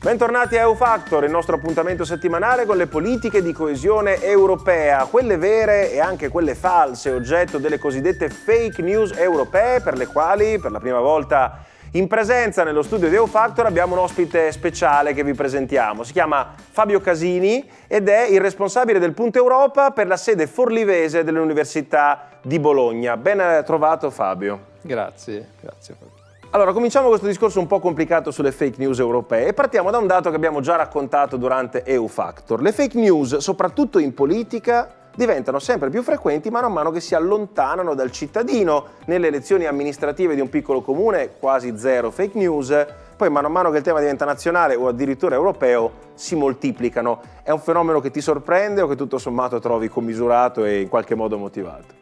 Bentornati a EU Factor, il nostro appuntamento settimanale con le politiche di coesione europea, quelle vere e anche quelle false, oggetto delle cosiddette fake news europee, per le quali per la prima volta in presenza nello studio di EU Factor abbiamo un ospite speciale che vi presentiamo. Si chiama Fabio Casini ed è il responsabile del Punto Europa per la sede forlivese dell'Università di Bologna. Ben trovato Fabio. Grazie Fabio. Allora, cominciamo questo discorso un po' complicato sulle fake news europee e partiamo da un dato che abbiamo già raccontato durante EU Factor. Le fake news, soprattutto in politica, diventano sempre più frequenti man mano che si allontanano dal cittadino. Nelle elezioni amministrative di un piccolo comune, quasi zero fake news, poi man mano che il tema diventa nazionale o addirittura europeo, si moltiplicano. È un fenomeno che ti sorprende o che tutto sommato trovi commisurato e in qualche modo motivato?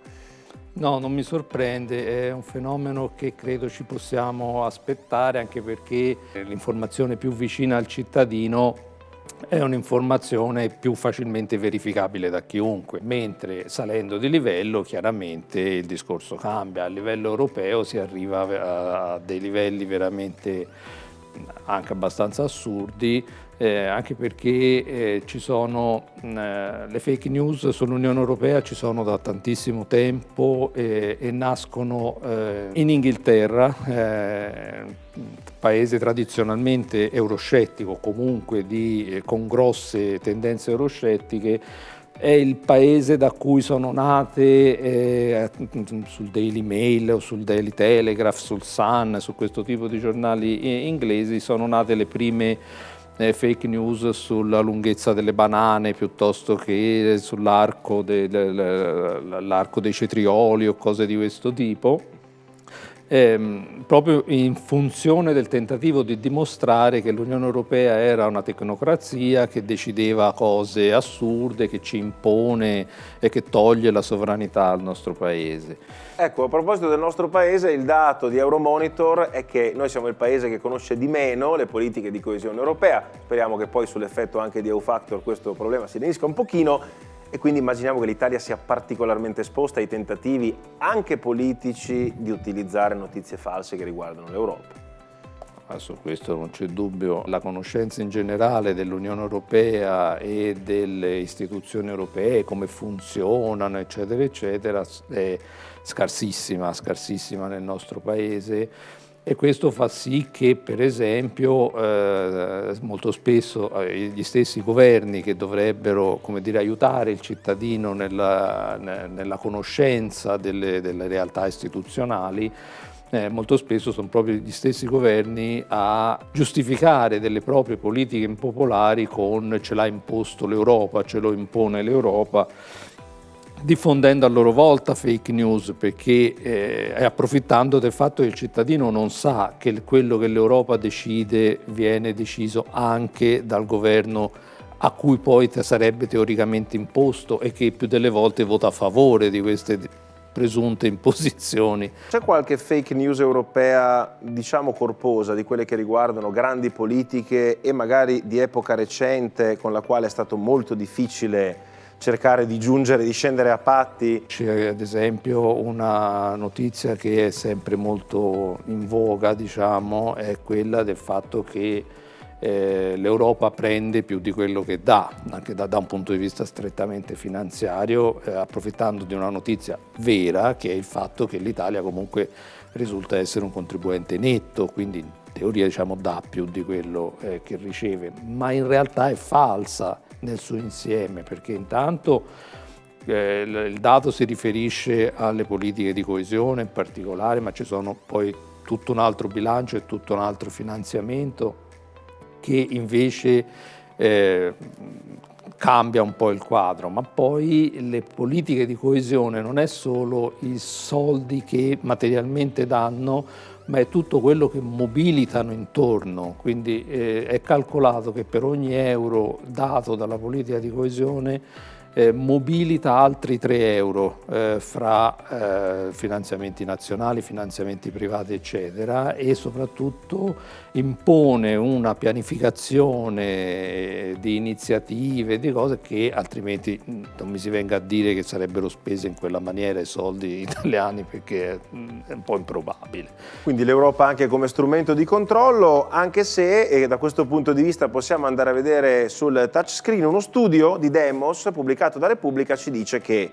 No, non mi sorprende, è un fenomeno che credo ci possiamo aspettare, anche perché l'informazione più vicina al cittadino è un'informazione più facilmente verificabile da chiunque, mentre salendo di livello chiaramente il discorso cambia. A livello europeo si arriva a dei livelli veramente anche abbastanza assurdi, anche perché ci sono le fake news sull'Unione Europea, ci sono da tantissimo tempo e nascono in Inghilterra, paese tradizionalmente euroscettico, comunque con grosse tendenze euroscettiche. È il paese da cui sono nate sul Daily Mail o sul Daily Telegraph, sul Sun, su questo tipo di giornali inglesi, sono nate le prime fake news sulla lunghezza delle banane piuttosto che sull'arco l'arco dei cetrioli o cose di questo tipo. Proprio in funzione del tentativo di dimostrare che l'Unione Europea era una tecnocrazia che decideva cose assurde, che ci impone e che toglie la sovranità al nostro paese. Ecco, a proposito del nostro paese, il dato di Euromonitor è che noi siamo il paese che conosce di meno le politiche di coesione europea. Speriamo che poi sull'effetto anche di EU Factor questo problema si lenisca un pochino. E quindi immaginiamo che l'Italia sia particolarmente esposta ai tentativi anche politici di utilizzare notizie false che riguardano l'Europa. Su questo non c'è dubbio, la conoscenza in generale dell'Unione Europea e delle istituzioni europee, come funzionano, eccetera, eccetera, è scarsissima nel nostro paese. E questo fa sì che, per esempio, molto spesso gli stessi governi che dovrebbero, come dire, aiutare il cittadino nella conoscenza delle realtà istituzionali, molto spesso sono proprio gli stessi governi a giustificare delle proprie politiche impopolari con "ce l'ha imposto l'Europa", "ce lo impone l'Europa", diffondendo a loro volta fake news, perché approfittando del fatto che il cittadino non sa che quello che l'Europa decide viene deciso anche dal governo a cui poi sarebbe teoricamente imposto e che più delle volte vota a favore di queste presunte imposizioni. C'è qualche fake news europea, diciamo corposa, di quelle che riguardano grandi politiche e magari di epoca recente, con la quale è stato molto difficile cercare di giungere, di scendere a patti? C'è ad esempio una notizia che è sempre molto in voga, diciamo, è quella del fatto che l'Europa prende più di quello che dà, anche da un punto di vista strettamente finanziario, approfittando di una notizia vera, che è il fatto che l'Italia comunque risulta essere un contribuente netto, quindi in teoria, diciamo, dà più di quello che riceve, ma in realtà è falsa nel suo insieme, perché intanto il dato si riferisce alle politiche di coesione in particolare, ma ci sono poi tutto un altro bilancio e tutto un altro finanziamento che invece cambia un po' il quadro. Ma poi le politiche di coesione non è solo i soldi che materialmente danno, ma è tutto quello che mobilitano intorno. Quindi è calcolato che per ogni euro dato dalla politica di coesione mobilita altri 3 euro fra finanziamenti nazionali, finanziamenti privati eccetera, e soprattutto impone una pianificazione di iniziative, di cose che altrimenti non mi si venga a dire che sarebbero spese in quella maniera i soldi italiani, perché è un po' improbabile. Quindi l'Europa anche come strumento di controllo, anche se, e da questo punto di vista possiamo andare a vedere sul touchscreen, uno studio di Demos pubblicato da Repubblica ci dice che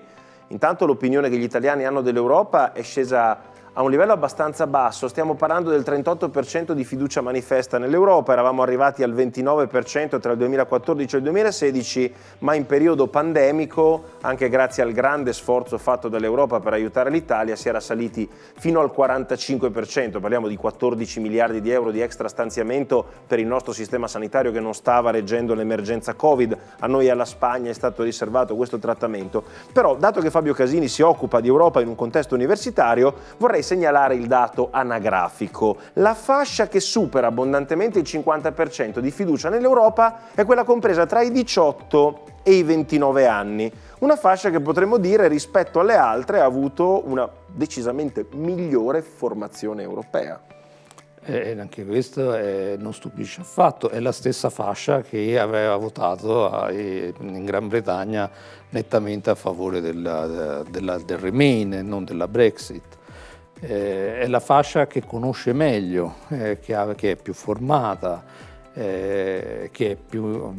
intanto l'opinione che gli italiani hanno dell'Europa è scesa a un livello abbastanza basso, stiamo parlando del 38% di fiducia manifesta nell'Europa, eravamo arrivati al 29% tra il 2014 e il 2016, ma in periodo pandemico, anche grazie al grande sforzo fatto dall'Europa per aiutare l'Italia, si era saliti fino al 45%, parliamo di 14 miliardi di euro di extra stanziamento per il nostro sistema sanitario che non stava reggendo l'emergenza Covid, a noi e alla Spagna è stato riservato questo trattamento. Però, dato che Fabio Casini si occupa di Europa in un contesto universitario, vorrei segnalare il dato anagrafico. La fascia che supera abbondantemente il 50% di fiducia nell'Europa è quella compresa tra i 18 e i 29 anni. Una fascia che potremmo dire rispetto alle altre ha avuto una decisamente migliore formazione europea. Anche questo non stupisce affatto, è la stessa fascia che aveva votato in Gran Bretagna nettamente a favore del Remain e non della Brexit. È la fascia che conosce meglio, che è più formata, che è più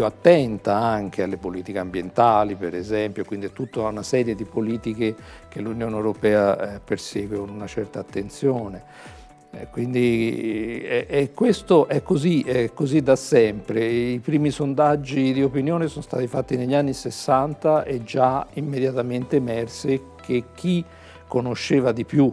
attenta anche alle politiche ambientali, per esempio, quindi è tutta una serie di politiche che l'Unione Europea persegue con una certa attenzione. Quindi questo è così da sempre. I primi sondaggi di opinione sono stati fatti negli anni 60 e già immediatamente emerse che chi conosceva di più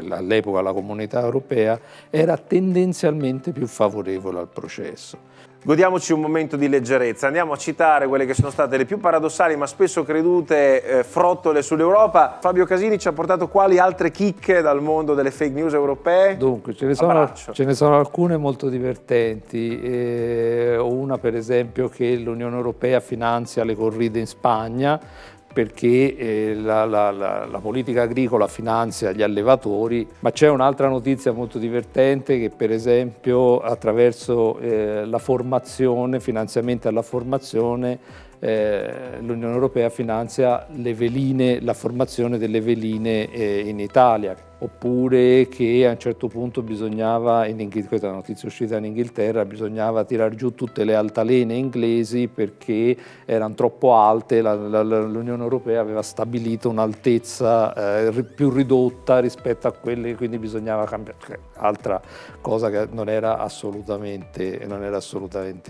all'epoca la Comunità Europea era tendenzialmente più favorevole al processo. Godiamoci un momento di leggerezza, andiamo a citare quelle che sono state le più paradossali ma spesso credute frottole sull'Europa. Fabio Casini ci ha portato quali altre chicche dal mondo delle fake news europee? Dunque, ce ne sono alcune molto divertenti. Una per esempio che l'Unione Europea finanzia le corride in Spagna, perché la politica agricola finanzia gli allevatori, ma c'è un'altra notizia molto divertente che per esempio attraverso la formazione, finanziamenti alla formazione, l'Unione Europea finanzia la formazione delle veline in Italia, oppure che a un certo punto bisognava, questa è una notizia uscita in Inghilterra, bisognava tirar giù tutte le altalene inglesi perché erano troppo alte, l'Unione Europea aveva stabilito un'altezza più ridotta rispetto a quelle, quindi bisognava cambiare, altra cosa che non era assolutamente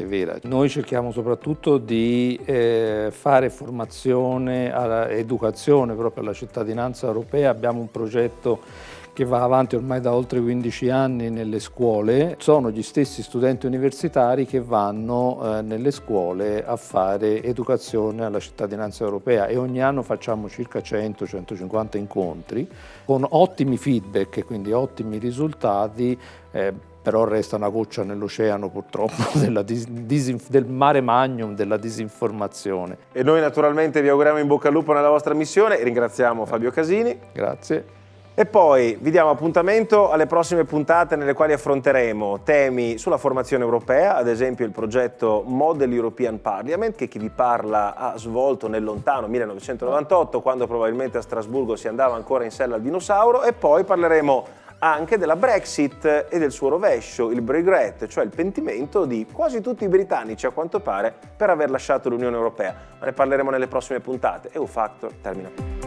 vera. Noi cerchiamo soprattutto di fare formazione, educazione proprio alla cittadinanza europea, abbiamo un progetto che va avanti ormai da oltre 15 anni nelle scuole. Sono gli stessi studenti universitari che vanno nelle scuole a fare educazione alla cittadinanza europea e ogni anno facciamo circa 100-150 incontri con ottimi feedback e quindi ottimi risultati, però resta una goccia nell'oceano purtroppo del mare magnum della disinformazione. E noi naturalmente vi auguriamo in bocca al lupo nella vostra missione e ringraziamo Fabio Casini. Grazie. E poi vi diamo appuntamento alle prossime puntate nelle quali affronteremo temi sulla formazione europea, ad esempio il progetto Model European Parliament che chi vi parla ha svolto nel lontano 1998, quando probabilmente a Strasburgo si andava ancora in sella al dinosauro, e poi parleremo anche della Brexit e del suo rovescio, il regret, cioè il pentimento di quasi tutti i britannici a quanto pare per aver lasciato l'Unione Europea. Ma ne parleremo nelle prossime puntate. EU Factor termina qui.